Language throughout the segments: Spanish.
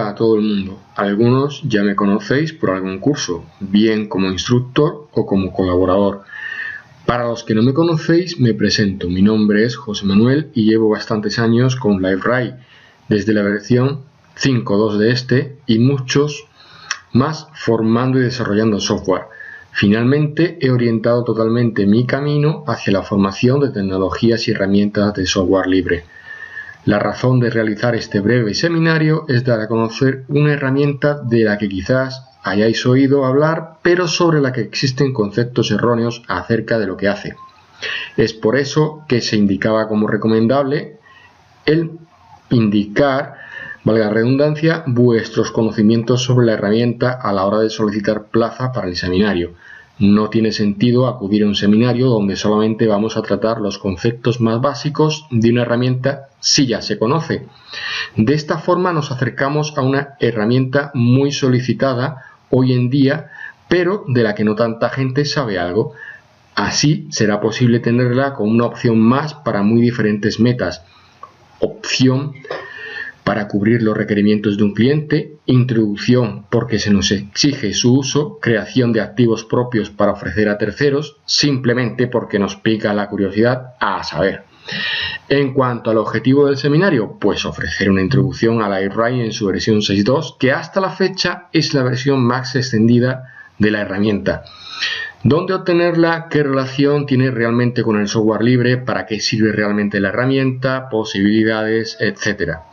Hola a todo el mundo. Algunos ya me conocéis por algún curso, bien como instructor o como colaborador. Para los que no me conocéis, me presento. Mi nombre es José Manuel y llevo bastantes años con LiveRay, desde la versión 5.2 de este y muchos más formando y desarrollando software. Finalmente he orientado totalmente mi camino hacia la formación de tecnologías y herramientas de software libre. La razón de realizar este breve seminario es dar a conocer una herramienta de la que quizás hayáis oído hablar, pero sobre la que existen conceptos erróneos acerca de lo que hace. Es por eso que se indicaba como recomendable el indicar, valga la redundancia, vuestros conocimientos sobre la herramienta a la hora de solicitar plaza para el seminario. No tiene sentido acudir a un seminario donde solamente vamos a tratar los conceptos más básicos de una herramienta si ya se conoce. De esta forma nos acercamos a una herramienta muy solicitada hoy en día, pero de la que no tanta gente sabe algo. Así será posible tenerla como una opción más para muy diferentes metas. Opción para cubrir los requerimientos de un cliente, introducción porque se nos exige su uso, creación de activos propios para ofrecer a terceros, simplemente porque nos pica la curiosidad a saber. En cuanto al objetivo del seminario, pues ofrecer una introducción a LiveRay en su versión 6.2, que hasta la fecha es la versión más extendida de la herramienta. ¿Dónde obtenerla? ¿Qué relación tiene realmente con el software libre? ¿Para qué sirve realmente la herramienta? Posibilidades, etcétera.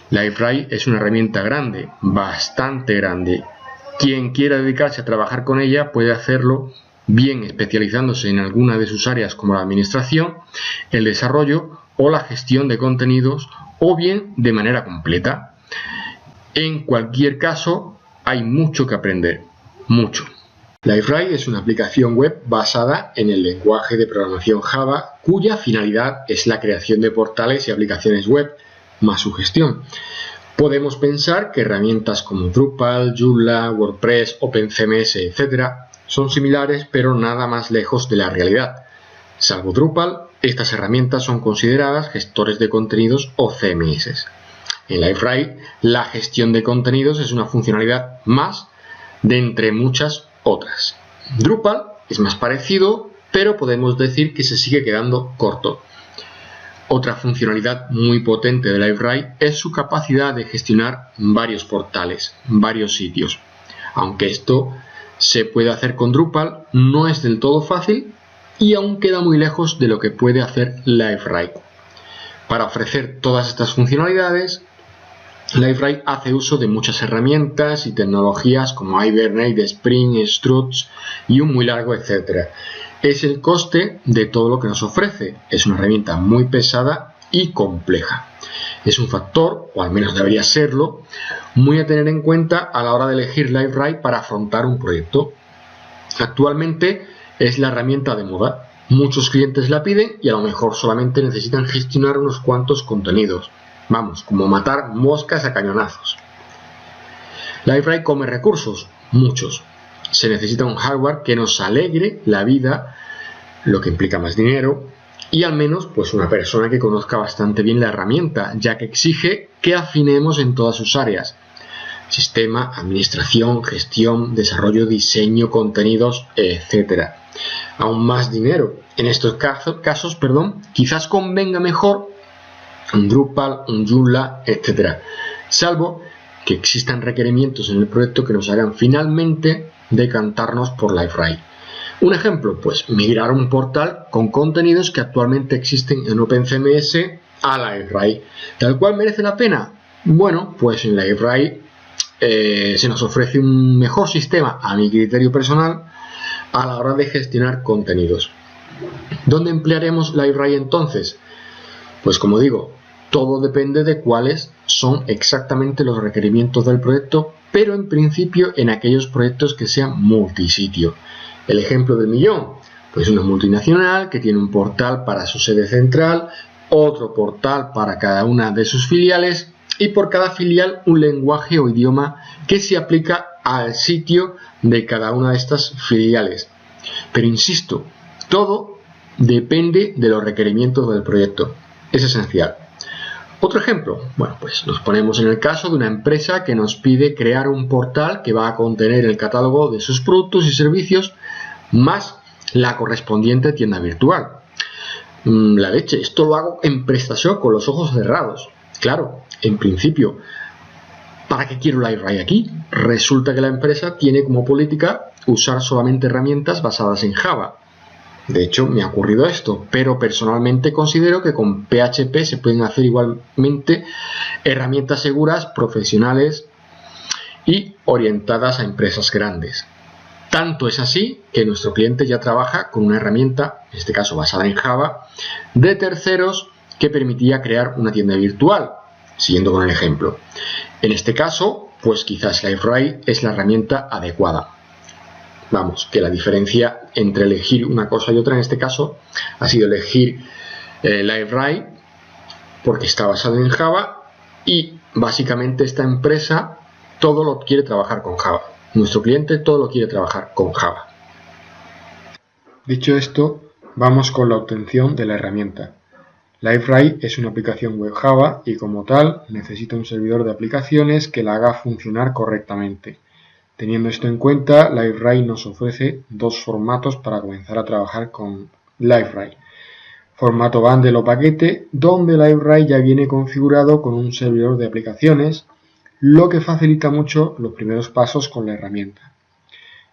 LiveRay es una herramienta grande, bastante grande. Quien quiera dedicarse a trabajar con ella puede hacerlo bien especializándose en alguna de sus áreas como la administración, el desarrollo o la gestión de contenidos, o bien de manera completa. En cualquier caso, hay mucho que aprender, mucho. LiveRay es una aplicación web basada en el lenguaje de programación Java, cuya finalidad es la creación de portales y aplicaciones web, más su gestión. Podemos pensar que herramientas como Drupal, Joomla, WordPress, OpenCMS, etc. son similares, pero nada más lejos de la realidad. Salvo Drupal, estas herramientas son consideradas gestores de contenidos o CMS. En LiveRay, la gestión de contenidos es una funcionalidad más de entre muchas otras. Drupal es más parecido, pero podemos decir que se sigue quedando corto. Otra funcionalidad muy potente de LiveRay es su capacidad de gestionar varios portales, varios sitios. Aunque esto se puede hacer con Drupal, no es del todo fácil y aún queda muy lejos de lo que puede hacer LiveRay. Para ofrecer todas estas funcionalidades, LiveRay hace uso de muchas herramientas y tecnologías como Hibernate, Spring, Struts y un muy largo etcétera. Es el coste de todo lo que nos ofrece. Es una herramienta muy pesada y compleja. Es un factor, o al menos debería serlo, muy a tener en cuenta a la hora de elegir LiveRay para afrontar un proyecto. Actualmente es la herramienta de moda. Muchos clientes la piden y a lo mejor solamente necesitan gestionar unos cuantos contenidos. Vamos, como matar moscas a cañonazos. LiveRay come recursos, muchos. Se necesita un hardware que nos alegre la vida, lo que implica más dinero, y al menos pues una persona que conozca bastante bien la herramienta, ya que exige que afinemos en todas sus áreas: sistema, administración, gestión, desarrollo, diseño, contenidos, etc. Aún más dinero. En estos casos, quizás convenga mejor un Drupal, un Joomla, etc. Salvo que existan requerimientos en el proyecto que nos hagan finalmente decantarnos por LiveRay. Un ejemplo, pues migrar un portal con contenidos que actualmente existen en OpenCMS a LiveRay. ¿Tal cual merece la pena? Bueno, pues en LiveRay se nos ofrece un mejor sistema, a mi criterio personal, a la hora de gestionar contenidos. ¿Dónde emplearemos LiveRay entonces? Pues como digo, todo depende de cuáles son exactamente los requerimientos del proyecto, pero en principio en aquellos proyectos que sean multisitio. El ejemplo del millón, pues una multinacional que tiene un portal para su sede central, otro portal para cada una de sus filiales y por cada filial un lenguaje o idioma que se aplica al sitio de cada una de estas filiales. Pero insisto, todo depende de los requerimientos del proyecto. Es esencial. Otro ejemplo, bueno, pues nos ponemos en el caso de una empresa que nos pide crear un portal que va a contener el catálogo de sus productos y servicios más la correspondiente tienda virtual. La leche, esto lo hago en PrestaShop con los ojos cerrados. Claro, en principio, ¿para qué quiero LiveRay aquí? Resulta que la empresa tiene como política usar solamente herramientas basadas en Java. De hecho, me ha ocurrido esto, pero personalmente considero que con PHP se pueden hacer igualmente herramientas seguras, profesionales y orientadas a empresas grandes. Tanto es así que nuestro cliente ya trabaja con una herramienta, en este caso basada en Java, de terceros que permitía crear una tienda virtual, siguiendo con el ejemplo. En este caso, pues quizás LiveRay es la herramienta adecuada. Vamos, que la diferencia entre elegir una cosa y otra en este caso ha sido elegir LiveRay porque está basado en Java y básicamente esta empresa todo lo quiere trabajar con Java. Nuestro cliente todo lo quiere trabajar con Java. Dicho esto, vamos con la obtención de la herramienta. LiveRay es una aplicación web Java y como tal necesita un servidor de aplicaciones que la haga funcionar correctamente. Teniendo esto en cuenta, LiveRay nos ofrece dos formatos para comenzar a trabajar con LiveRay. Formato bundle o paquete, donde LiveRay ya viene configurado con un servidor de aplicaciones, lo que facilita mucho los primeros pasos con la herramienta.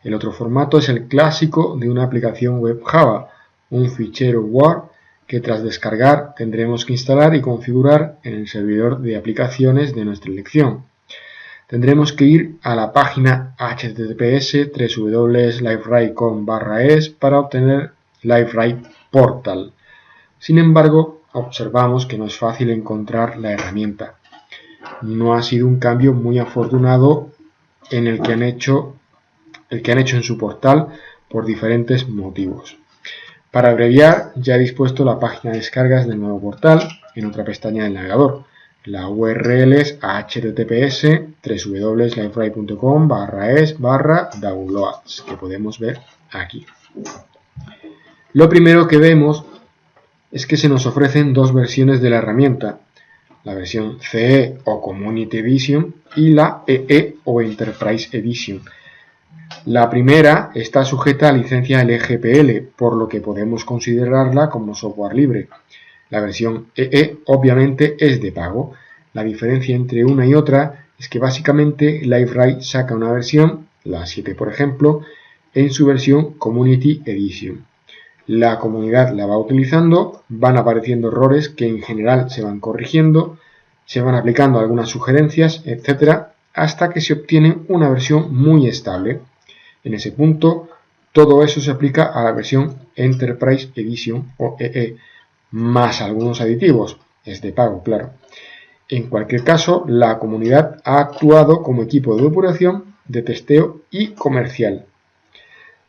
El otro formato es el clásico de una aplicación web Java, un fichero Word que tras descargar tendremos que instalar y configurar en el servidor de aplicaciones de nuestra elección. Tendremos que ir a la página https://liveray.com/es para obtener LiveRay Portal. Sin embargo, observamos que no es fácil encontrar la herramienta. No ha sido un cambio muy afortunado en el que han hecho en su portal por diferentes motivos. Para abreviar, ya he dispuesto la página de descargas del nuevo portal en otra pestaña del navegador. La URL es https://liveray.com/es/downloads, que podemos ver aquí. Lo primero que vemos es que se nos ofrecen dos versiones de la herramienta, la versión CE o Community Edition y la EE o Enterprise Edition. La primera está sujeta a licencia LGPL, por lo que podemos considerarla como software libre. La versión EE obviamente es de pago. La diferencia entre una y otra es que básicamente LiveRay saca una versión, la 7 por ejemplo, en su versión Community Edition. La comunidad la va utilizando, van apareciendo errores que en general se van corrigiendo, se van aplicando algunas sugerencias, etc., hasta que se obtiene una versión muy estable. En ese punto, todo eso se aplica a la versión Enterprise Edition o EE, más algunos aditivos, es de pago, claro. En cualquier caso, la comunidad ha actuado como equipo de depuración, de testeo y comercial.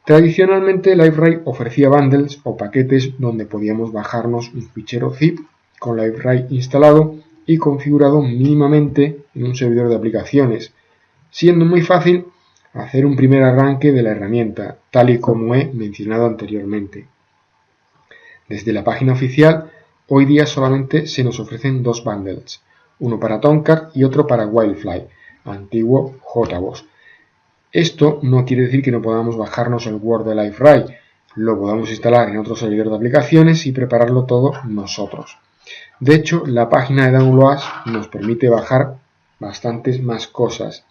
Tradicionalmente, LiveRay ofrecía bundles o paquetes donde podíamos bajarnos un fichero zip con LiveRay instalado y configurado mínimamente en un servidor de aplicaciones, siendo muy fácil hacer un primer arranque de la herramienta, tal y como he mencionado anteriormente. Desde la página oficial, hoy día solamente se nos ofrecen dos bundles, uno para Tomcat y otro para Wildfly, antiguo JBoss. Esto no quiere decir que no podamos bajarnos el Word de LiveRay, lo podamos instalar en otro servidor de aplicaciones y prepararlo todo nosotros. De hecho, la página de Downloads nos permite bajar bastantes más cosas.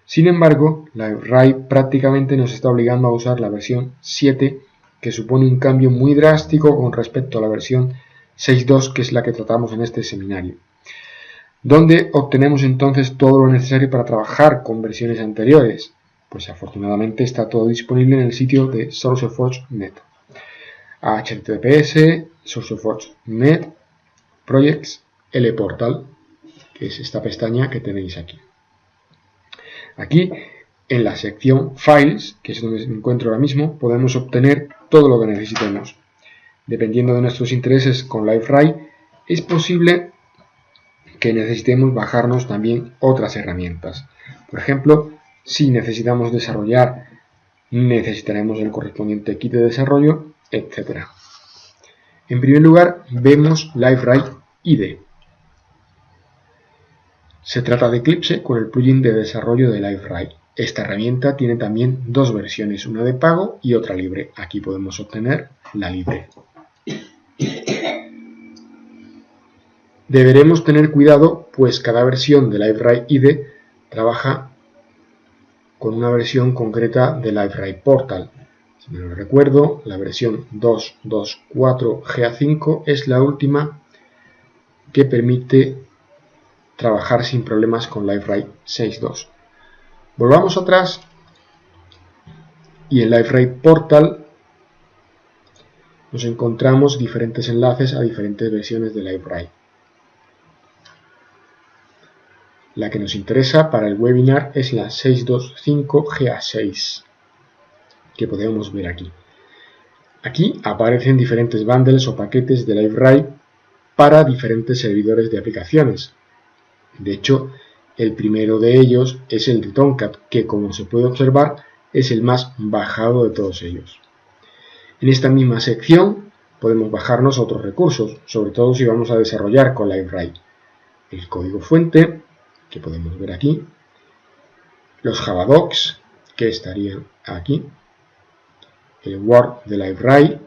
Sin embargo, LiveRay prácticamente nos está obligando a usar la versión 7, que supone un cambio muy drástico con respecto a la versión 6.2, que es la que tratamos en este seminario. ¿Dónde obtenemos entonces todo lo necesario para trabajar con versiones anteriores? Pues afortunadamente está todo disponible en el sitio de SourceForge.net. https://sourceforge.net projects lportal, que es esta pestaña que tenéis aquí. Aquí, en la sección Files, que es donde me encuentro ahora mismo, podemos obtener todo lo que necesitemos. Dependiendo de nuestros intereses con LiveRay, es posible que necesitemos bajarnos también otras herramientas. Por ejemplo, si necesitamos desarrollar, necesitaremos el correspondiente kit de desarrollo, etc. En primer lugar, vemos LiveRay IDE. Se trata de Eclipse con el plugin de desarrollo de LiveWrite. Esta herramienta tiene también dos versiones, una de pago y otra libre. Aquí podemos obtener la libre. Deberemos tener cuidado, pues cada versión de LiveWrite IDE trabaja con una versión concreta de LiveWrite Portal. Si me lo recuerdo, la versión 2.2.4 GA5 es la última que permite trabajar sin problemas con LiveWrite 6.2. Volvamos atrás y en LiveWrite Portal nos encontramos diferentes enlaces a diferentes versiones de LiveWrite. La que nos interesa para el webinar es la 6.2.5 GA6, que podemos ver aquí. Aquí aparecen diferentes bundles o paquetes de LiveWrite para diferentes servidores de aplicaciones. De hecho, el primero de ellos es el de Tomcat, que como se puede observar es el más bajado de todos ellos. En esta misma sección podemos bajarnos otros recursos, sobre todo si vamos a desarrollar con LiveWrite. El código fuente, que podemos ver aquí, los Javadocs, que estarían aquí, el Word de LiveWrite,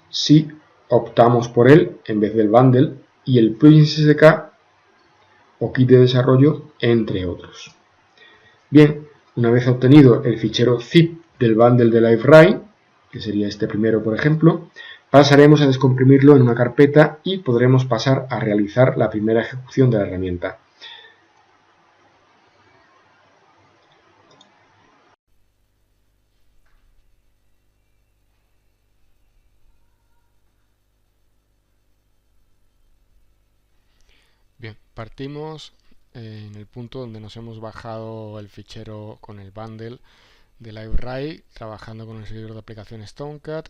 si optamos por él en vez del bundle, y el plugin SDK o kit de desarrollo, entre otros. Bien, una vez obtenido el fichero zip del bundle de LiveWrite, que sería este primero por ejemplo, pasaremos a descomprimirlo en una carpeta y podremos pasar a realizar la primera ejecución de la herramienta. Bien, partimos en el punto donde nos hemos bajado el fichero con el bundle de LiveWrite, trabajando con el servidor de aplicaciones Tomcat.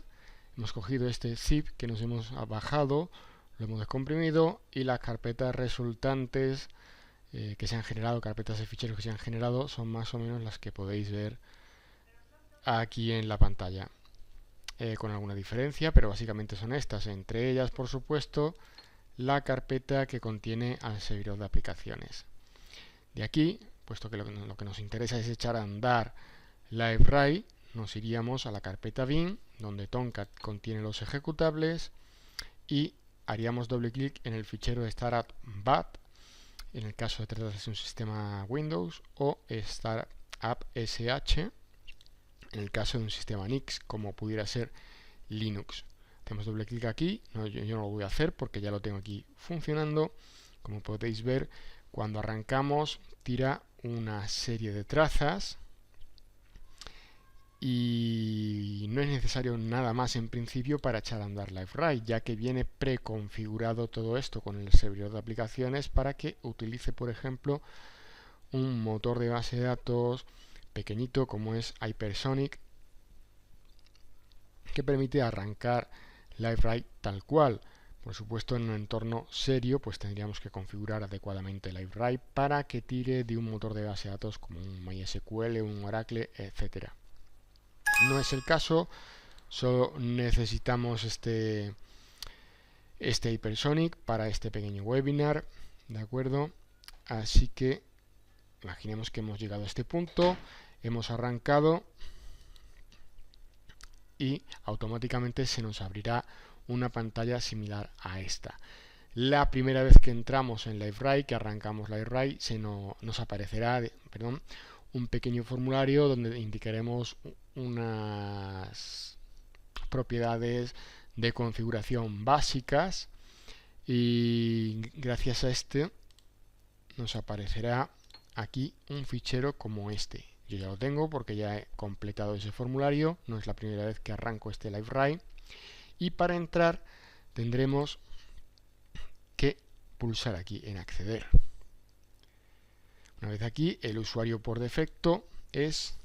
Hemos cogido este zip que nos hemos bajado, lo hemos descomprimido y las carpetas resultantes que se han generado, carpetas de ficheros que se han generado, son más o menos las que podéis ver aquí en la pantalla. Con alguna diferencia, pero básicamente son estas. Entre ellas, por supuesto, la carpeta que contiene al servidor de aplicaciones. De aquí, puesto que lo que nos interesa es echar a andar LiveWrite, nos iríamos a la carpeta bin, donde Tomcat contiene los ejecutables, y haríamos doble clic en el fichero startup.bat, en el caso de tratarse de un sistema Windows, o startup.sh, en el caso de un sistema Unix, como pudiera ser Linux. Hacemos doble clic aquí, yo no lo voy a hacer porque ya lo tengo aquí funcionando. Como podéis ver, cuando arrancamos tira una serie de trazas y no es necesario nada más en principio para echar a andar LiveWrite, ya que viene preconfigurado todo esto con el servidor de aplicaciones para que utilice, por ejemplo, un motor de base de datos pequeñito como es Hypersonic, que permite arrancar LiveWrite tal cual. Por supuesto, en un entorno serio, pues tendríamos que configurar adecuadamente LiveWrite para que tire de un motor de base de datos como un MySQL, un Oracle, etc. No es el caso, solo necesitamos este Hypersonic para este pequeño webinar, ¿de acuerdo? Así que imaginemos que hemos llegado a este punto, hemos arrancado y automáticamente se nos abrirá una pantalla similar a esta. La primera vez que entramos en LiveWrite, que arrancamos LiveWrite, nos aparecerá un pequeño formulario donde indicaremos unas propiedades de configuración básicas y gracias a este nos aparecerá aquí un fichero como este. Yo ya lo tengo porque ya he completado ese formulario, no es la primera vez que arranco este LiveWrite. Y para entrar tendremos que pulsar aquí en acceder. Una vez aquí, el usuario por defecto es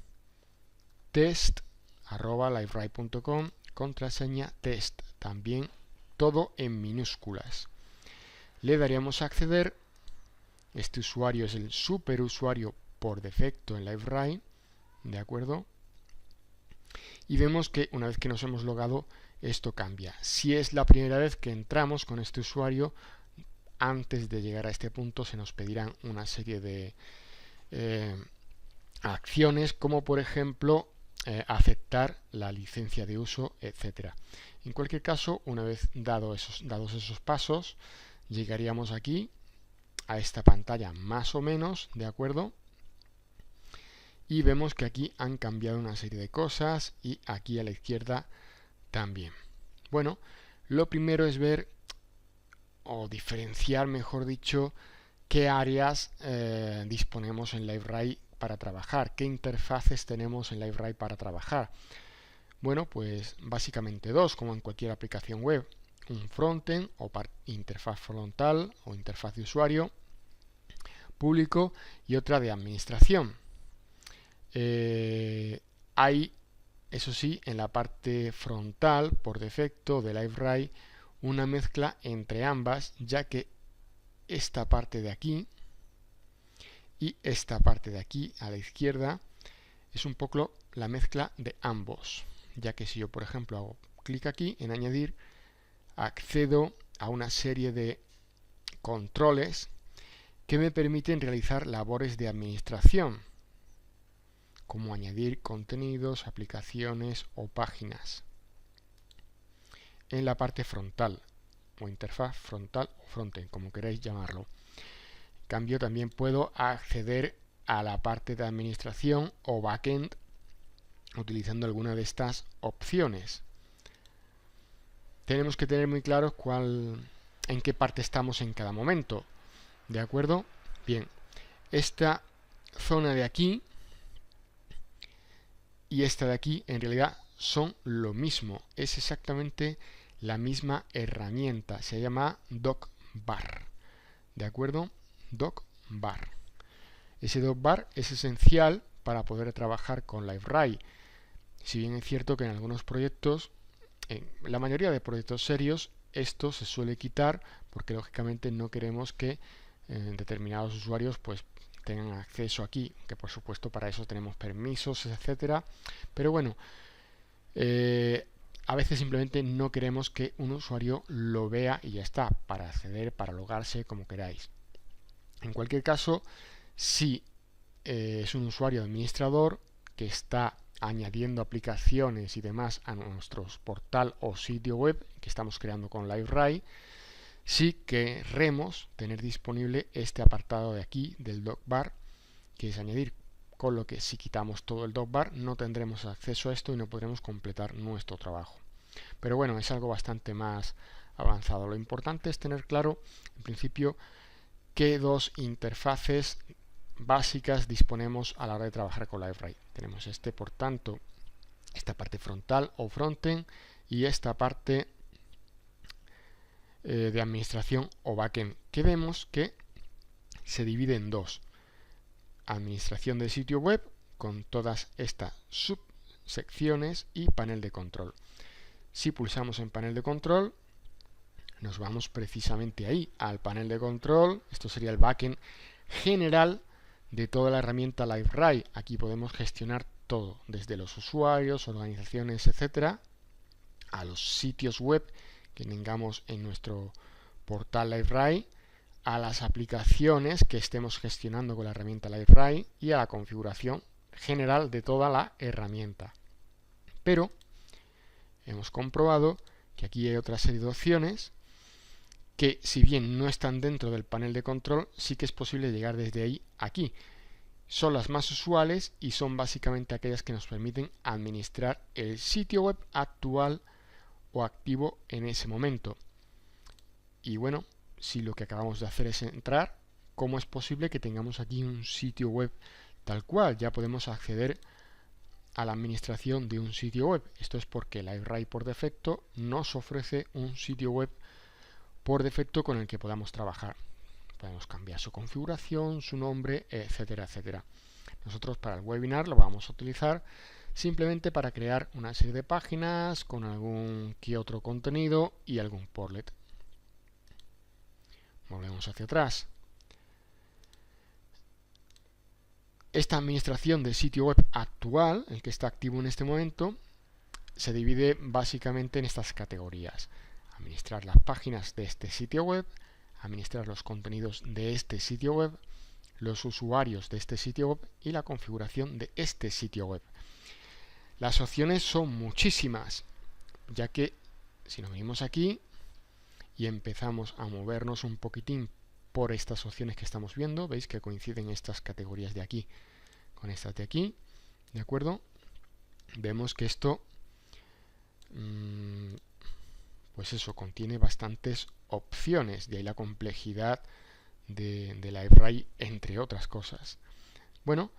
test@livewrite.com, contraseña test, también todo en minúsculas. Le daríamos a acceder. Este usuario es el superusuario por defecto en LiveWrite, ¿de acuerdo? Y vemos que una vez que nos hemos logado, esto cambia. Si es la primera vez que entramos con este usuario, antes de llegar a este punto se nos pedirán una serie de acciones, como por ejemplo aceptar la licencia de uso, etcétera. En cualquier caso, una vez dados esos pasos, llegaríamos aquí a esta pantalla más o menos, ¿de acuerdo? Y vemos que aquí han cambiado una serie de cosas y aquí a la izquierda también. Bueno, lo primero es ver o diferenciar, mejor dicho, qué áreas disponemos en LiveRay para trabajar, qué interfaces tenemos en LiveRay para trabajar. Bueno, pues básicamente dos, como en cualquier aplicación web: un frontend o interfaz frontal o interfaz de usuario público y otra de administración. Hay, eso sí, en la parte frontal por defecto de LiveRay una mezcla entre ambas, ya que esta parte de aquí y esta parte de aquí a la izquierda es un poco la mezcla de ambos, ya que si yo por ejemplo hago clic aquí en añadir, accedo a una serie de controles que me permiten realizar labores de administración, como añadir contenidos, aplicaciones o páginas en la parte frontal o interfaz frontal o frontend, como queráis llamarlo. En cambio, también puedo acceder a la parte de administración o backend utilizando alguna de estas opciones. Tenemos que tener muy claro en qué parte estamos en cada momento, ¿de acuerdo? Bien, esta zona de aquí y esta de aquí en realidad son lo mismo, es exactamente la misma herramienta, se llama DocBar, ¿de acuerdo? DocBar. Ese DocBar es esencial para poder trabajar con LiveRay, si bien es cierto que en algunos proyectos, en la mayoría de proyectos serios, esto se suele quitar porque lógicamente no queremos que determinados usuarios pues tengan acceso aquí, que por supuesto para eso tenemos permisos, etcétera, pero bueno, a veces simplemente no queremos que un usuario lo vea y ya está, para acceder, para logarse, como queráis. En cualquier caso, si es un usuario administrador que está añadiendo aplicaciones y demás a nuestro portal o sitio web que estamos creando con LiveRay, sí queremos tener disponible este apartado de aquí del DocBar, que es añadir, con lo que si quitamos todo el DocBar no tendremos acceso a esto y no podremos completar nuestro trabajo. Pero bueno, es algo bastante más avanzado. Lo importante es tener claro, en principio, qué dos interfaces básicas disponemos a la hora de trabajar con LiveRay. Tenemos por tanto, esta parte frontal o frontend y esta parte de administración o backend, que vemos que se divide en dos: administración de sitio web con todas estas subsecciones y panel de control. Si pulsamos en panel de control, nos vamos precisamente ahí, al panel de control. Esto sería el backend general de toda la herramienta LiveRay. Aquí podemos gestionar todo, desde los usuarios, organizaciones, etcétera, a los sitios web que tengamos en nuestro portal LiveRay, a las aplicaciones que estemos gestionando con la herramienta LiveRay y a la configuración general de toda la herramienta. Pero hemos comprobado que aquí hay otra serie de opciones que, si bien no están dentro del panel de control, sí que es posible llegar desde ahí aquí. Son las más usuales y son básicamente aquellas que nos permiten administrar el sitio web actual o activo en ese momento. Y bueno, si lo que acabamos de hacer es entrar, ¿cómo es posible que tengamos aquí un sitio web tal cual? Ya podemos acceder a la administración de un sitio web. Esto es porque LiveRay por defecto nos ofrece un sitio web por defecto con el que podamos trabajar. Podemos cambiar su configuración, su nombre, etcétera, etcétera. Nosotros para el webinar lo vamos a utilizar simplemente para crear una serie de páginas con algún que otro contenido y algún portlet. Volvemos hacia atrás. Esta administración del sitio web actual, el que está activo en este momento, se divide básicamente en estas categorías: administrar las páginas de este sitio web, administrar los contenidos de este sitio web, los usuarios de este sitio web y la configuración de este sitio web. Las opciones son muchísimas, ya que si nos venimos aquí y empezamos a movernos un poquitín por estas opciones que estamos viendo, veis que coinciden estas categorías de aquí con estas de aquí, ¿de acuerdo? Vemos que esto, pues eso, contiene bastantes opciones, de ahí la complejidad de LiveRay, entre otras cosas. Bueno,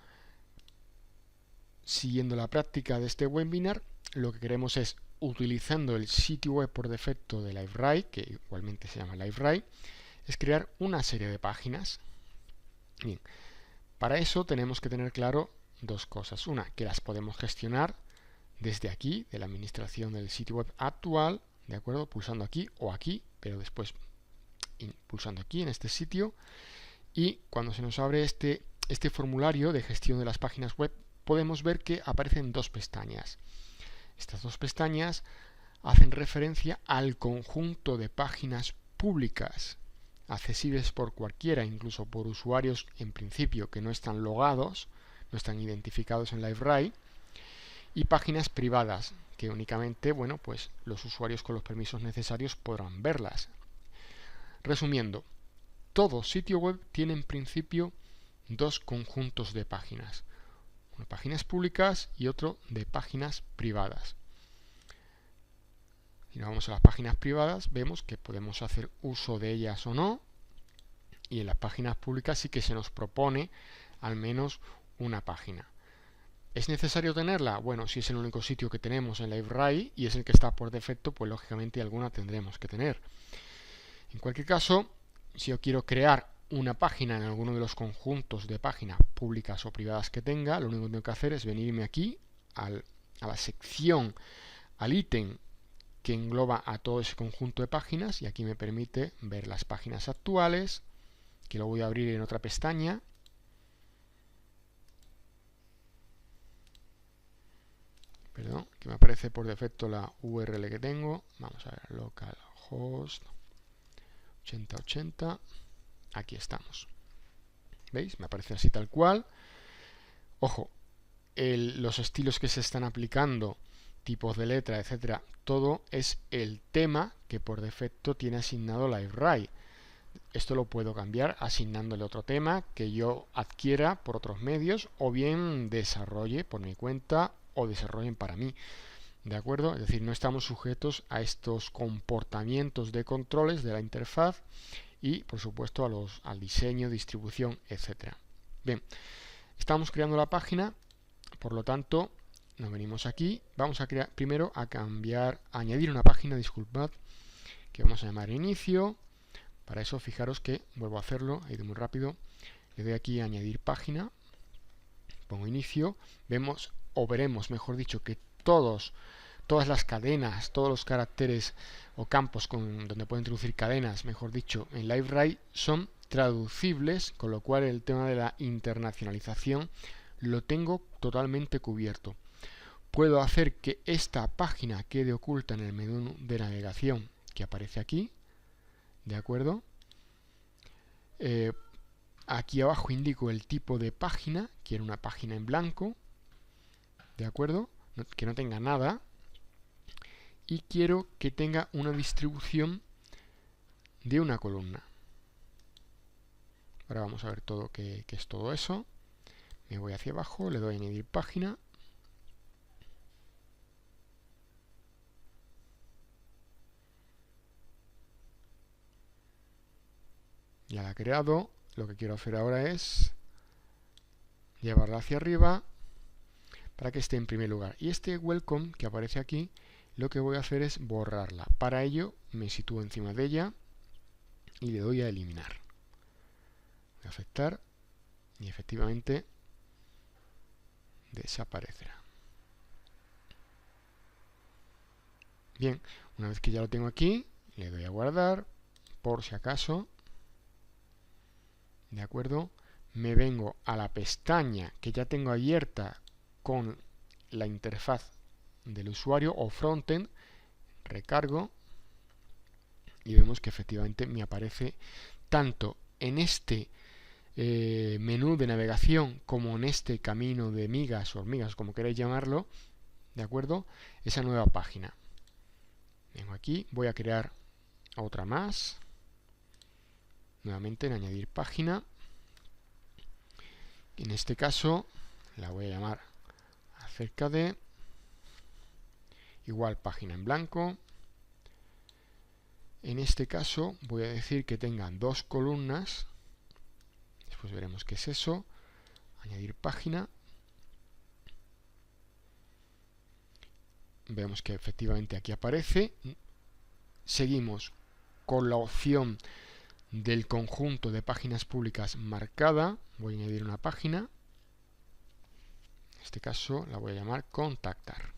siguiendo la práctica de este webinar, lo que queremos es, utilizando el sitio web por defecto de LiveRay, que igualmente se llama LiveRay, es crear una serie de páginas. Bien, para eso tenemos que tener claro dos cosas. Una, que las podemos gestionar desde aquí, de la administración del sitio web actual, ¿de acuerdo? Pulsando aquí o aquí, pero después pulsando aquí en este sitio. Y cuando se nos abre este formulario de gestión de las páginas web, podemos ver que aparecen dos pestañas. Estas dos pestañas hacen referencia al conjunto de páginas públicas accesibles por cualquiera, incluso por usuarios en principio que no están logados, no están identificados en LiveRay, y páginas privadas que únicamente, bueno, pues los usuarios con los permisos necesarios podrán verlas. Resumiendo, todo sitio web tiene en principio dos conjuntos de páginas, uno de páginas públicas y otro de páginas privadas. Si nos vamos a las páginas privadas, vemos que podemos hacer uso de ellas o no, y en las páginas públicas sí que se nos propone al menos una página. ¿Es necesario tenerla? Bueno, si es el único sitio que tenemos en LiveRay y es el que está por defecto, pues lógicamente alguna tendremos que tener. En cualquier caso, si yo quiero crear una página en alguno de los conjuntos de páginas públicas o privadas que tenga, lo único que tengo que hacer es venirme aquí a la sección, al ítem que engloba a todo ese conjunto de páginas, y aquí me permite ver las páginas actuales, que lo voy a abrir en otra pestaña. Perdón, que me aparece por defecto la URL que tengo. Vamos a ver, localhost 8080. Aquí estamos. ¿Veis? Me aparece así tal cual. Ojo, los estilos que se están aplicando, tipos de letra, etcétera, todo es el tema que por defecto tiene asignado LiveRay. Esto lo puedo cambiar asignándole otro tema que yo adquiera por otros medios, o bien desarrolle por mi cuenta o desarrollen para mí. ¿De acuerdo? Es decir, no estamos sujetos a estos comportamientos de controles de la interfaz y, por supuesto, al diseño, distribución, etcétera. Bien, estamos creando la página, por lo tanto, nos venimos aquí. Vamos a crear primero a añadir una página, disculpad, que vamos a llamar inicio. Para eso, fijaros que vuelvo a hacerlo, he ido muy rápido. Le doy aquí a añadir página, pongo inicio, vemos, o veremos, mejor dicho, que todas las cadenas, todos los caracteres o campos donde puedo introducir cadenas, mejor dicho, en LiveRay son traducibles, con lo cual el tema de la internacionalización lo tengo totalmente cubierto. Puedo hacer que esta página quede oculta en el menú de navegación que aparece aquí, ¿de acuerdo? Aquí abajo indico el tipo de página, quiero una página en blanco, ¿de acuerdo? Que no tenga nada, y quiero que tenga una distribución de una columna. Ahora vamos a ver todo qué es todo eso. Me voy hacia abajo, le doy a añadir página. Ya la he creado. Lo que quiero hacer ahora es llevarla hacia arriba para que esté en primer lugar. Y este welcome que aparece aquí, lo que voy a hacer es borrarla. Para ello me sitúo encima de ella y le doy a eliminar. Voy a aceptar y efectivamente desaparecerá. Bien, una vez que ya lo tengo aquí, le doy a guardar por si acaso. ¿De acuerdo? Me vengo a la pestaña que ya tengo abierta con la interfaz del usuario o frontend, recargo y vemos que efectivamente me aparece tanto en este menú de navegación como en este camino de migas o hormigas, como queráis llamarlo, ¿de acuerdo? Esa nueva página. Vengo aquí, voy a crear otra más. Nuevamente en añadir página. En este caso la voy a llamar acerca de, igual página en blanco. En este caso voy a decir que tengan 2 columnas. Después veremos qué es eso. Añadir página. Vemos que efectivamente aquí aparece. Seguimos con la opción del conjunto de páginas públicas marcada. Voy a añadir una página. En este caso la voy a llamar contactar.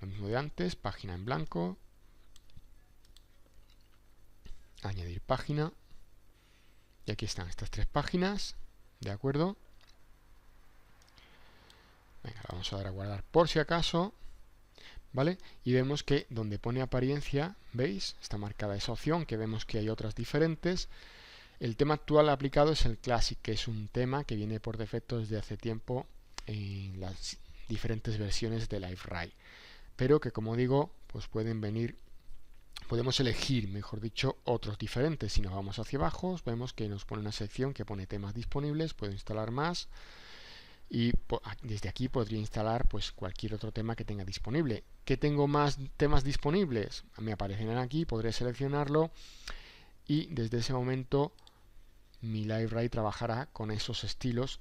Lo mismo de antes, página en blanco. Añadir página. Y aquí están estas 3 páginas. ¿De acuerdo? Venga, vamos a dar a guardar por si acaso. ¿Vale? Y vemos que donde pone apariencia, ¿veis? Está marcada esa opción, que vemos que hay otras diferentes. El tema actual aplicado es el Classic, que es un tema que viene por defecto desde hace tiempo en las diferentes versiones de LiveRay. Pero que, como digo, pues pueden venir, podemos elegir, mejor dicho, otros diferentes. Si nos vamos hacia abajo, vemos que nos pone una sección que pone temas disponibles, puedo instalar más. Y desde aquí podría instalar pues cualquier otro tema que tenga disponible. ¿Qué tengo más temas disponibles? Me aparecerán aquí, podré seleccionarlo y desde ese momento mi LiveRay trabajará con esos estilos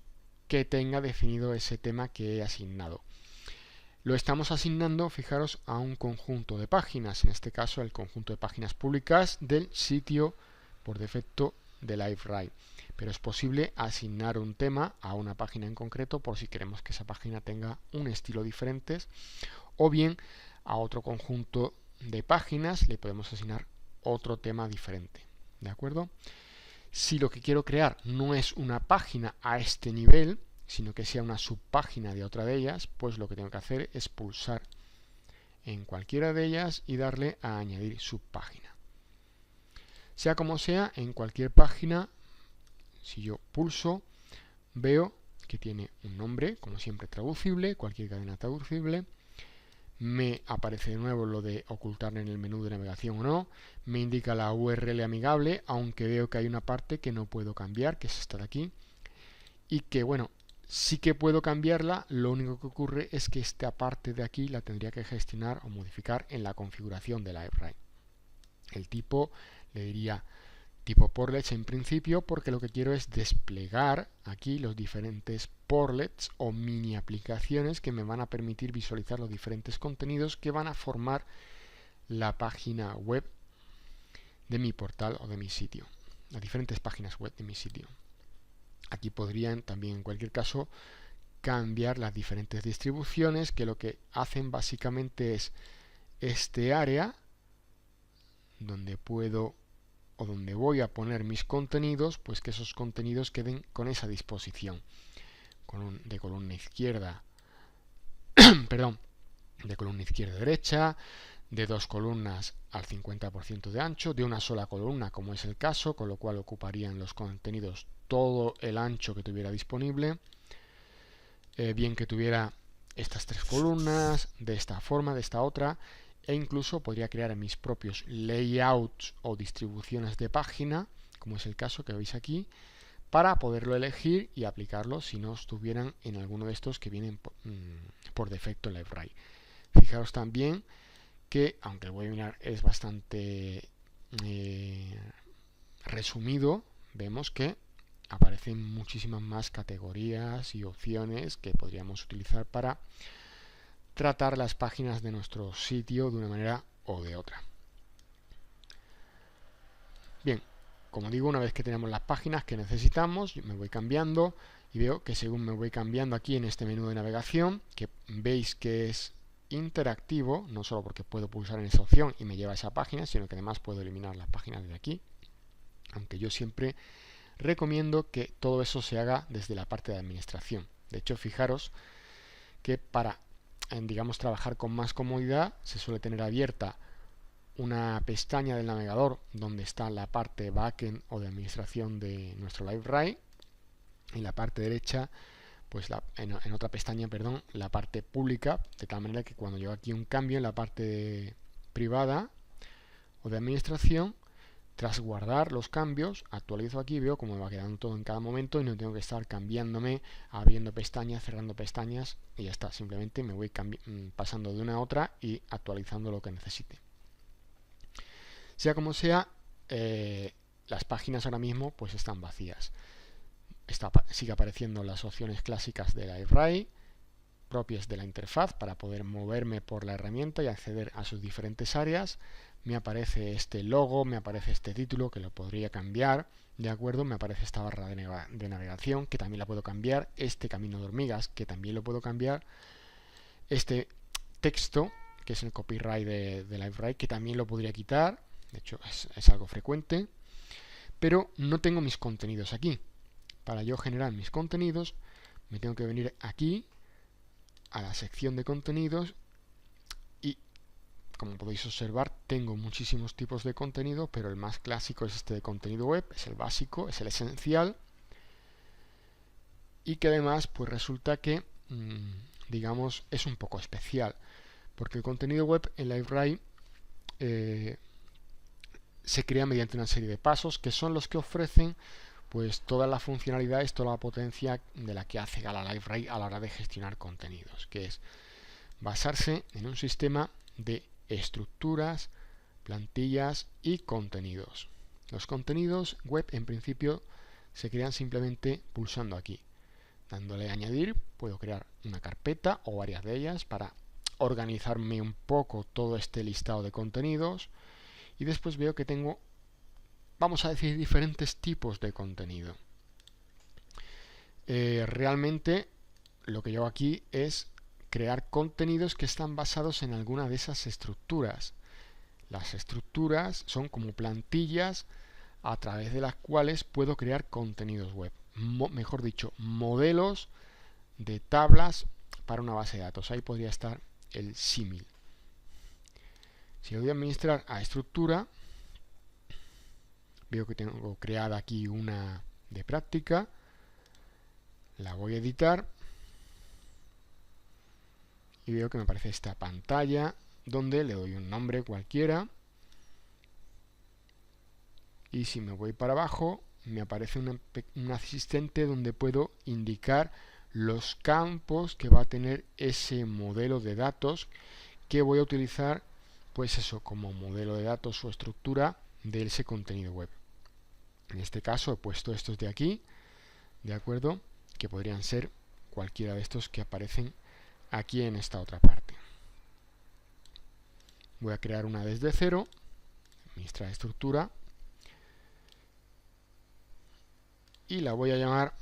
que tenga definido ese tema que he asignado. Lo estamos asignando, fijaros, a un conjunto de páginas, en este caso el conjunto de páginas públicas del sitio por defecto de LiveRay. Pero es posible asignar un tema a una página en concreto por si queremos que esa página tenga un estilo diferente, o bien a otro conjunto de páginas le podemos asignar otro tema diferente. ¿De acuerdo? Si lo que quiero crear no es una página a este nivel, sino que sea una subpágina de otra de ellas, pues lo que tengo que hacer es pulsar en cualquiera de ellas y darle a añadir subpágina. Sea como sea, en cualquier página, si yo pulso, veo que tiene un nombre, como siempre traducible, cualquier cadena traducible. Me aparece de nuevo lo de ocultar en el menú de navegación o no. Me indica la URL amigable, aunque veo que hay una parte que no puedo cambiar, que es esta de aquí. Y que, bueno, sí que puedo cambiarla, lo único que ocurre es que esta parte de aquí la tendría que gestionar o modificar en la configuración de LiveRay. El tipo le diría tipo portlets en principio, porque lo que quiero es desplegar aquí los diferentes portlets o mini aplicaciones que me van a permitir visualizar los diferentes contenidos que van a formar la página web de mi portal o de mi sitio, las diferentes páginas web de mi sitio. Aquí podrían también, en cualquier caso, cambiar las diferentes distribuciones, que lo que hacen básicamente es este área donde puedo o donde voy a poner mis contenidos, pues que esos contenidos queden con esa disposición de columna izquierda perdón, de columna izquierda derecha, de 2 columnas al 50% de ancho, de una sola columna como es el caso, con lo cual ocuparían los contenidos todo el ancho que tuviera disponible, bien que tuviera estas 3 columnas, de esta forma, de esta otra, e incluso podría crear mis propios layouts o distribuciones de página, como es el caso que veis aquí, para poderlo elegir y aplicarlo si no estuvieran en alguno de estos que vienen por defecto en LiveRay. Fijaros también que, aunque el webinar es bastante resumido, vemos que aparecen muchísimas más categorías y opciones que podríamos utilizar para tratar las páginas de nuestro sitio de una manera o de otra. Bien, como digo, una vez que tenemos las páginas que necesitamos, me voy cambiando y veo que según me voy cambiando aquí en este menú de navegación, que veis que es interactivo, no solo porque puedo pulsar en esa opción y me lleva a esa página, sino que además puedo eliminar las páginas de aquí, aunque yo siempre recomiendo que todo eso se haga desde la parte de administración. De hecho, fijaros que para digamos trabajar con más comodidad se suele tener abierta una pestaña del navegador donde está la parte backend o de administración de nuestro LiveRay. En la parte derecha, pues en otra pestaña, perdón, la parte pública, de tal manera que cuando yo aquí un cambio en la parte privada o de administración, tras guardar los cambios, actualizo aquí, veo cómo me va quedando todo en cada momento y no tengo que estar cambiándome, abriendo pestañas, cerrando pestañas y ya está. Simplemente me voy pasando de una a otra y actualizando lo que necesite. Sea como sea, las páginas ahora mismo pues están vacías. Sigue apareciendo las opciones clásicas de LiveRay, propias de la interfaz para poder moverme por la herramienta y acceder a sus diferentes áreas. Me aparece este logo, me aparece este título que lo podría cambiar, ¿de acuerdo? Me aparece esta barra de navegación que también la puedo cambiar, este camino de hormigas que también lo puedo cambiar, este texto que es el copyright de LiveRay que también lo podría quitar, de hecho es algo frecuente, pero no tengo mis contenidos aquí. Para yo generar mis contenidos me tengo que venir aquí a la sección de contenidos y, como podéis observar, tengo muchísimos tipos de contenido, pero el más clásico es este de contenido web, es el básico, es el esencial, y que además pues resulta que digamos es un poco especial, porque el contenido web en LiveRay se crea mediante una serie de pasos que son los que ofrecen pues todas las funcionalidades, toda la potencia de la que hace Gala LiveRay a la hora de gestionar contenidos, que es basarse en un sistema de estructuras, plantillas y contenidos. Los contenidos web en principio se crean simplemente pulsando aquí. Dándole a añadir puedo crear una carpeta o varias de ellas para organizarme un poco todo este listado de contenidos y después veo que tengo, vamos a decir, diferentes tipos de contenido. Realmente lo que yo hago aquí es crear contenidos que están basados en alguna de esas estructuras. Las estructuras son como plantillas a través de las cuales puedo crear contenidos web. Mejor dicho, modelos de tablas para una base de datos. Ahí podría estar el símil. Si le doy a administrar a estructura, veo que tengo creada aquí una de práctica. La voy a editar y veo que me aparece esta pantalla donde le doy un nombre cualquiera y si me voy para abajo me aparece un asistente donde puedo indicar los campos que va a tener ese modelo de datos que voy a utilizar, pues eso, como modelo de datos o estructura de ese contenido web. En este caso he puesto estos de aquí, ¿de acuerdo? Que podrían ser cualquiera de estos que aparecen aquí en esta otra parte. Voy a crear una desde cero, administrar estructura, y la voy a llamar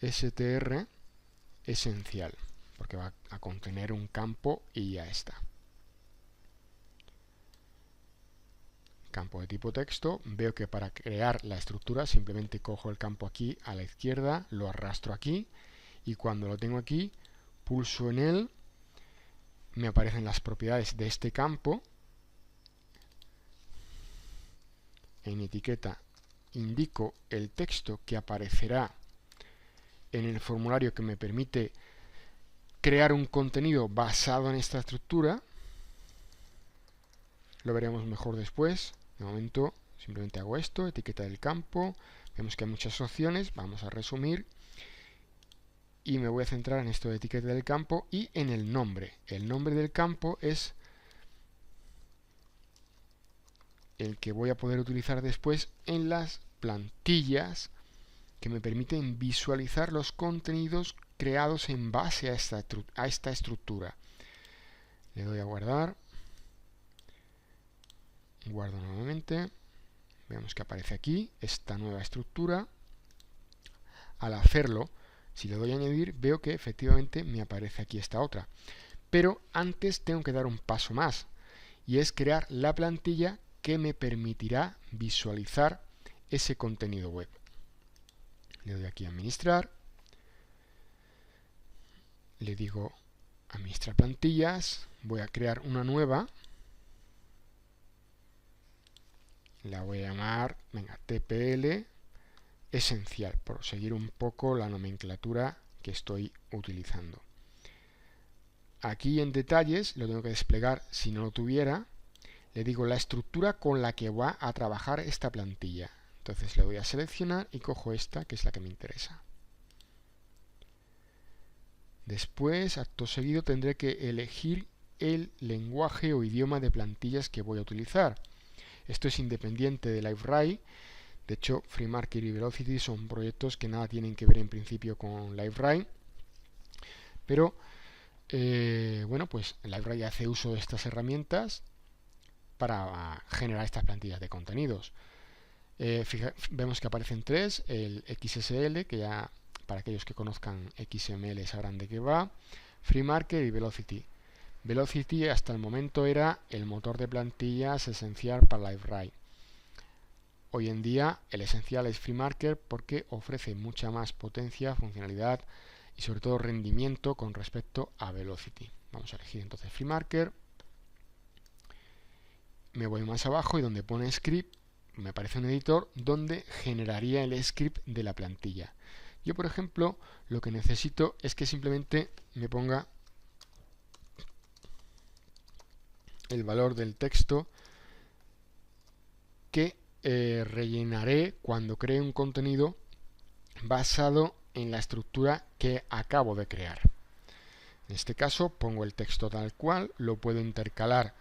str esencial, porque va a contener un campo y ya está. Campo de tipo texto, veo que para crear la estructura simplemente cojo el campo aquí a la izquierda, lo arrastro aquí y cuando lo tengo aquí pulso en él, me aparecen las propiedades de este campo. En etiqueta indico el texto que aparecerá en el formulario que me permite crear un contenido basado en esta estructura. Lo veremos mejor después. De momento simplemente hago esto, etiqueta del campo. Vemos que hay muchas opciones, vamos a resumir. Y me voy a centrar en esto de etiqueta del campo y en el nombre. El nombre del campo es el que voy a poder utilizar después en las plantillas que me permiten visualizar los contenidos creados en base a esta estructura. Le doy a guardar. Guardo nuevamente. Vemos que aparece aquí esta nueva estructura. Al hacerlo, si le doy a añadir, veo que efectivamente me aparece aquí esta otra. Pero antes tengo que dar un paso más, y es crear la plantilla que me permitirá visualizar ese contenido web. Le doy aquí a administrar. Le digo administrar plantillas. Voy a crear una nueva la voy a llamar, venga, TPL esencial, por seguir un poco la nomenclatura que estoy utilizando. Aquí en detalles lo tengo que desplegar. Si no lo tuviera, le digo la estructura con la que va a trabajar esta plantilla. Entonces le voy a seleccionar y cojo esta, que es la que me interesa. Después, acto seguido, tendré que elegir el lenguaje o idioma de plantillas que voy a utilizar. Esto es independiente de LiveWrite. De hecho, FreeMarker y Velocity son proyectos que nada tienen que ver en principio con LiveWrite. Pero, bueno, pues LiveWrite hace uso de estas herramientas para generar estas plantillas de contenidos. Vemos que aparecen tres: el XSL, que ya para aquellos que conozcan XML sabrán de qué va, FreeMarker y Velocity. Velocity hasta el momento era el motor de plantillas esencial para LiveWrite. Hoy en día el esencial es FreeMarker porque ofrece mucha más potencia, funcionalidad y sobre todo rendimiento con respecto a Velocity. Vamos a elegir entonces FreeMarker. Me voy más abajo y donde pone script me aparece un editor donde generaría el script de la plantilla. Yo, por ejemplo, lo que necesito es que simplemente me ponga el valor del texto que rellenaré cuando cree un contenido basado en la estructura que acabo de crear. En este caso pongo el texto tal cual, lo puedo intercalar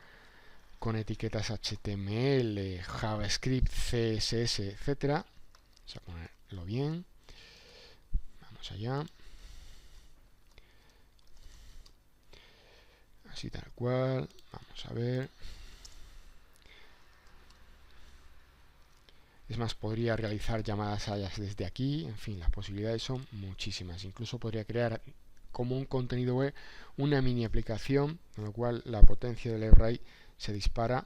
con etiquetas HTML, JavaScript, CSS, etc. Vamos a ponerlo bien. Vamos allá. Así tal cual. Vamos a ver. Es más, podría realizar llamadas alias desde aquí. En fin, las posibilidades son muchísimas. Incluso podría crear como un contenido web una mini aplicación, con lo cual la potencia del LiveWrite se dispara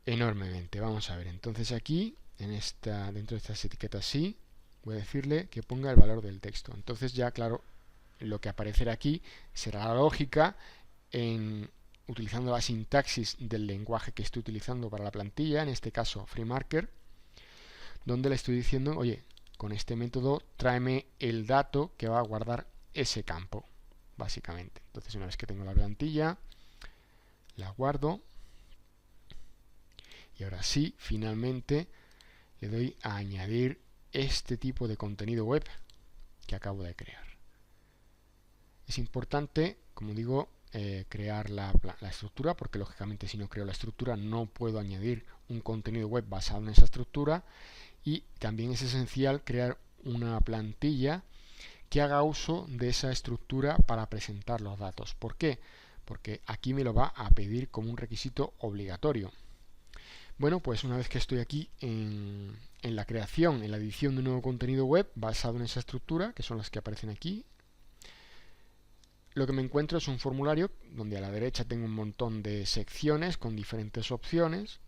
enormemente. Vamos a ver. Entonces aquí, dentro de estas etiquetas sí, voy a decirle que ponga el valor del texto. Entonces ya, claro, lo que aparecerá aquí será la lógica utilizando la sintaxis del lenguaje que estoy utilizando para la plantilla, en este caso FreeMarker, donde le estoy diciendo, oye, con este método tráeme el dato que va a guardar ese campo, básicamente. Entonces, una vez que tengo la plantilla, la guardo y ahora sí, finalmente le doy a añadir este tipo de contenido web que acabo de crear. Es importante, como digo, crear la estructura, porque lógicamente si no creo la estructura no puedo añadir un contenido web basado en esa estructura, y también es esencial crear una plantilla que haga uso de esa estructura para presentar los datos. ¿Por qué? Porque aquí me lo va a pedir como un requisito obligatorio. Bueno, pues una vez que estoy aquí en la creación, en la edición de un nuevo contenido web basado en esa estructura, que son las que aparecen aquí, lo que me encuentro es un formulario donde a la derecha tengo un montón de secciones con diferentes opciones,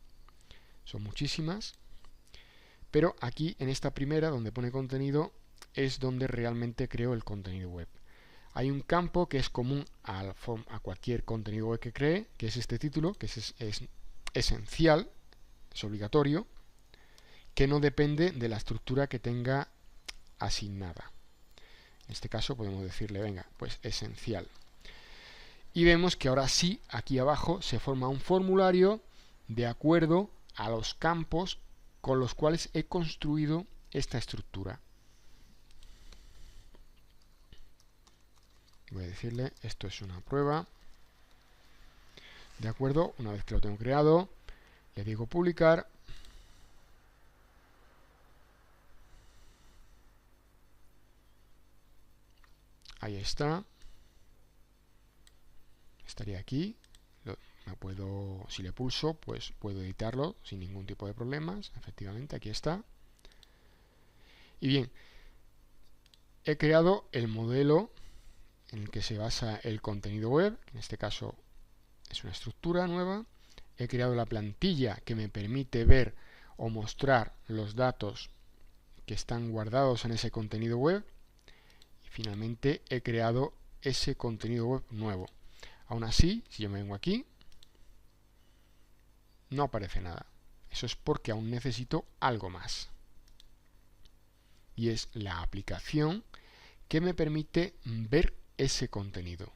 son muchísimas, pero aquí en esta primera, donde pone contenido, es donde realmente creo el contenido web. Hay un campo que es común a cualquier contenido web que cree, que es este título, que es esencial, es obligatorio, que no depende de la estructura que tenga asignada. En este caso podemos decirle, venga, pues esencial. Y vemos que ahora sí, aquí abajo se forma un formulario de acuerdo a los campos con los cuales he construido esta estructura. Voy a decirle, esto es una prueba. De acuerdo, una vez que lo tengo creado, le digo publicar. Ahí está. Estaría aquí. Si le pulso, pues puedo editarlo sin ningún tipo de problemas. Efectivamente, aquí está. Y bien, he creado el modelo en el que se basa el contenido web, que en este caso es una estructura nueva. He creado la plantilla que me permite ver o mostrar los datos que están guardados en ese contenido web. Y finalmente he creado ese contenido web nuevo. Aún así, si yo me vengo aquí, no aparece nada. Eso es porque aún necesito algo más. Y es la aplicación que me permite ver ese contenido.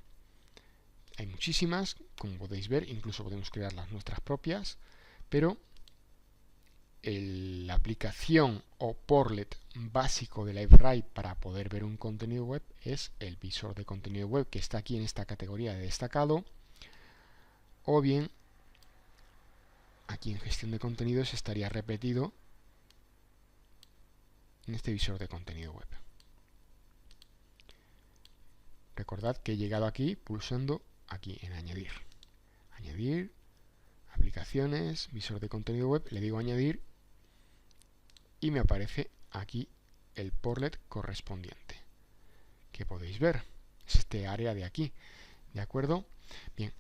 Hay muchísimas, como podéis ver, incluso podemos crear las nuestras propias, pero la aplicación o portlet básico de LiveWrite para poder ver un contenido web es el visor de contenido web que está aquí en esta categoría de destacado, o bien aquí en gestión de contenidos estaría repetido en este visor de contenido web. Recordad que he llegado aquí pulsando aquí en añadir. Añadir, aplicaciones, visor de contenido web, le digo añadir y me aparece aquí el portlet correspondiente, que podéis ver. Es este área de aquí, ¿de acuerdo? Bien,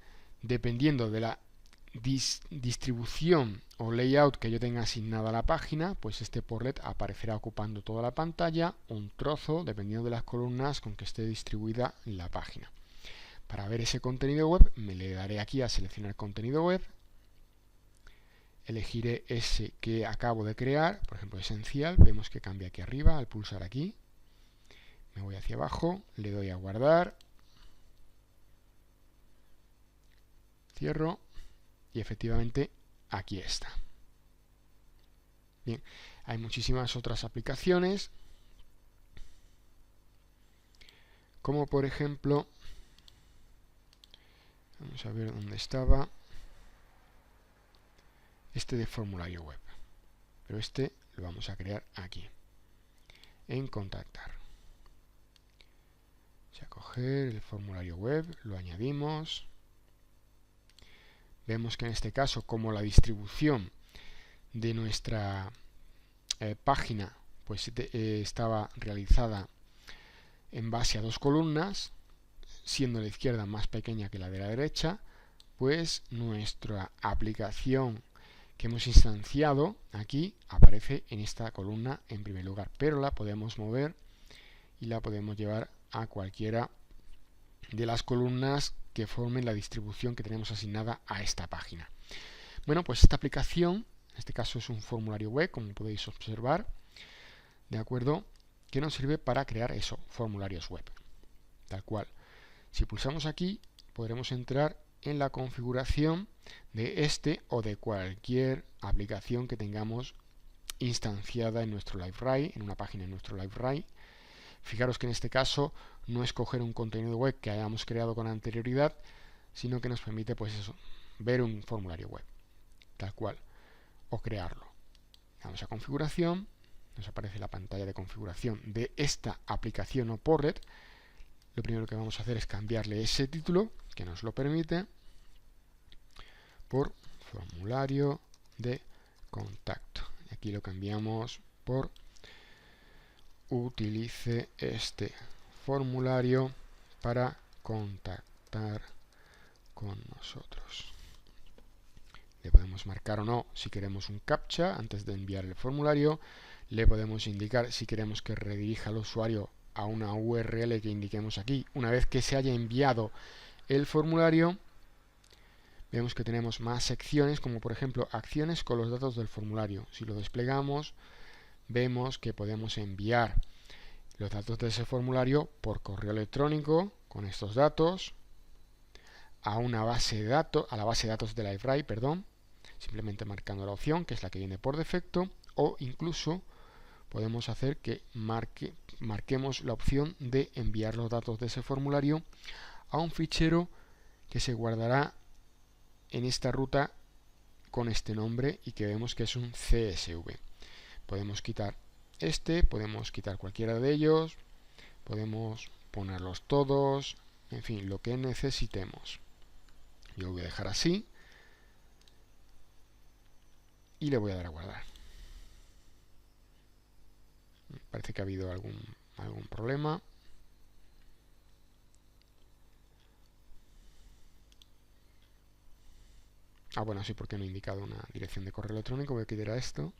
dependiendo de la distribución o layout que yo tenga asignada a la página, pues este portlet aparecerá ocupando toda la pantalla, un trozo, dependiendo de las columnas con que esté distribuida la página. Para ver ese contenido web, me le daré aquí a seleccionar contenido web, elegiré ese que acabo de crear, por ejemplo esencial, vemos que cambia aquí arriba al pulsar aquí, me voy hacia abajo, le doy a guardar, cierro y efectivamente aquí está. Bien, hay muchísimas otras aplicaciones, como por ejemplo, vamos a ver dónde estaba, este de formulario web, pero este lo vamos a crear aquí, en contactar. Vamos a coger el formulario web, lo añadimos. Vemos que en este caso, como la distribución de nuestra página pues estaba realizada en base a dos columnas, siendo la izquierda más pequeña que la de la derecha, pues nuestra aplicación que hemos instanciado aquí aparece en esta columna en primer lugar, pero la podemos mover y la podemos llevar a cualquiera de las columnas que formen la distribución que tenemos asignada a esta página. Bueno, pues esta aplicación, en este caso es un formulario web, como podéis observar, ¿de acuerdo? Que nos sirve para crear eso, formularios web. Tal cual. Si pulsamos aquí, podremos entrar en la configuración de este o de cualquier aplicación que tengamos instanciada en nuestro LiveWrite, en una página en nuestro LiveWrite. Fijaros que en este caso no es coger un contenido web que hayamos creado con anterioridad, sino que nos permite pues eso, ver un formulario web, tal cual, o crearlo. Vamos a configuración, nos aparece la pantalla de configuración de esta aplicación o portlet. Lo primero que vamos a hacer es cambiarle ese título, que nos lo permite, por formulario de contacto. Y aquí lo cambiamos por utilice este formulario para contactar con nosotros. Le podemos marcar o no si queremos un captcha antes de enviar el formulario. Le podemos indicar si queremos que redirija al usuario a una URL que indiquemos aquí. Una vez que se haya enviado el formulario, vemos que tenemos más secciones, como por ejemplo acciones con los datos del formulario. Si lo desplegamos, vemos que podemos enviar los datos de ese formulario por correo electrónico con estos datos a una base de datos, a la base de datos de LiveWrite, perdón, simplemente marcando la opción que es la que viene por defecto, o incluso podemos hacer que marquemos la opción de enviar los datos de ese formulario a un fichero que se guardará en esta ruta con este nombre y que vemos que es un CSV. Podemos quitar podemos quitar cualquiera de ellos, podemos ponerlos todos, en fin, lo que necesitemos. Yo lo voy a dejar así y le voy a dar a guardar. Parece que ha habido algún problema. Bueno, sí, porque no he indicado una dirección de correo electrónico. Voy a quitar esto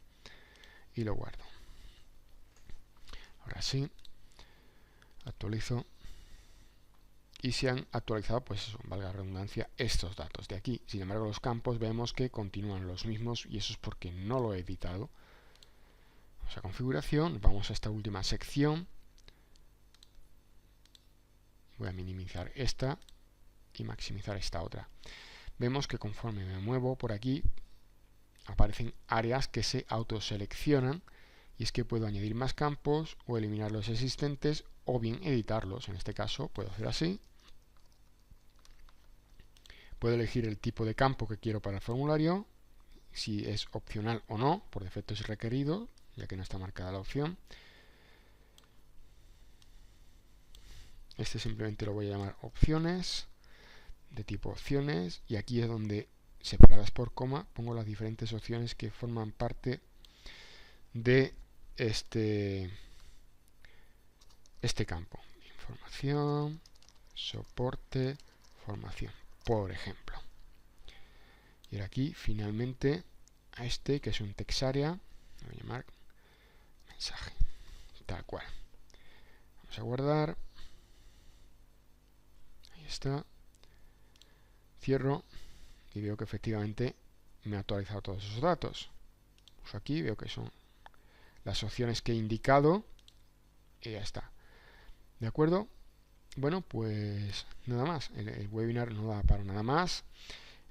y lo guardo. Ahora sí, actualizo y se han actualizado, pues eso, valga la redundancia, estos datos de aquí. Sin embargo, los campos vemos que continúan los mismos y eso es porque no lo he editado. Vamos a configuración, vamos a esta última sección. Voy a minimizar esta y maximizar esta otra. Vemos que conforme me muevo por aquí, aparecen áreas que se autoseleccionan y es que puedo añadir más campos o eliminar los existentes o bien editarlos. En este caso puedo hacer así. Puedo elegir el tipo de campo que quiero para el formulario, si es opcional o no, por defecto es requerido, ya que no está marcada la opción. Este simplemente lo voy a llamar opciones, de tipo opciones, y aquí es donde, separadas por coma, pongo las diferentes opciones que forman parte de este campo. Información, soporte, formación, por ejemplo. Y ahora aquí, finalmente, a este, que es un text area, lo voy a llamar mensaje, tal cual. Vamos a guardar. Ahí está. Cierro y veo que efectivamente me ha actualizado todos esos datos. Uso aquí, veo que son las opciones que he indicado y ya está. ¿De acuerdo? Bueno, pues nada más. El webinar no da para nada más.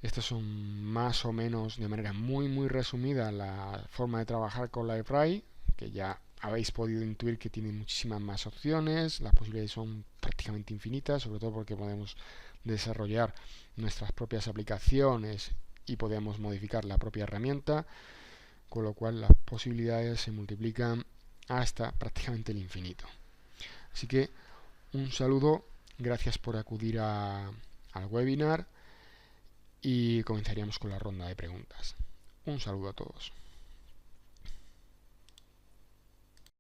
Estas son más o menos, de manera muy resumida, la forma de trabajar con Library, que ya habéis podido intuir que tiene muchísimas más opciones. Las posibilidades son prácticamente infinitas, sobre todo porque podemos desarrollar nuestras propias aplicaciones y podemos modificar la propia herramienta, con lo cual las posibilidades se multiplican hasta prácticamente el infinito. Así que un saludo, gracias por acudir al webinar y comenzaríamos con la ronda de preguntas. Un saludo a todos.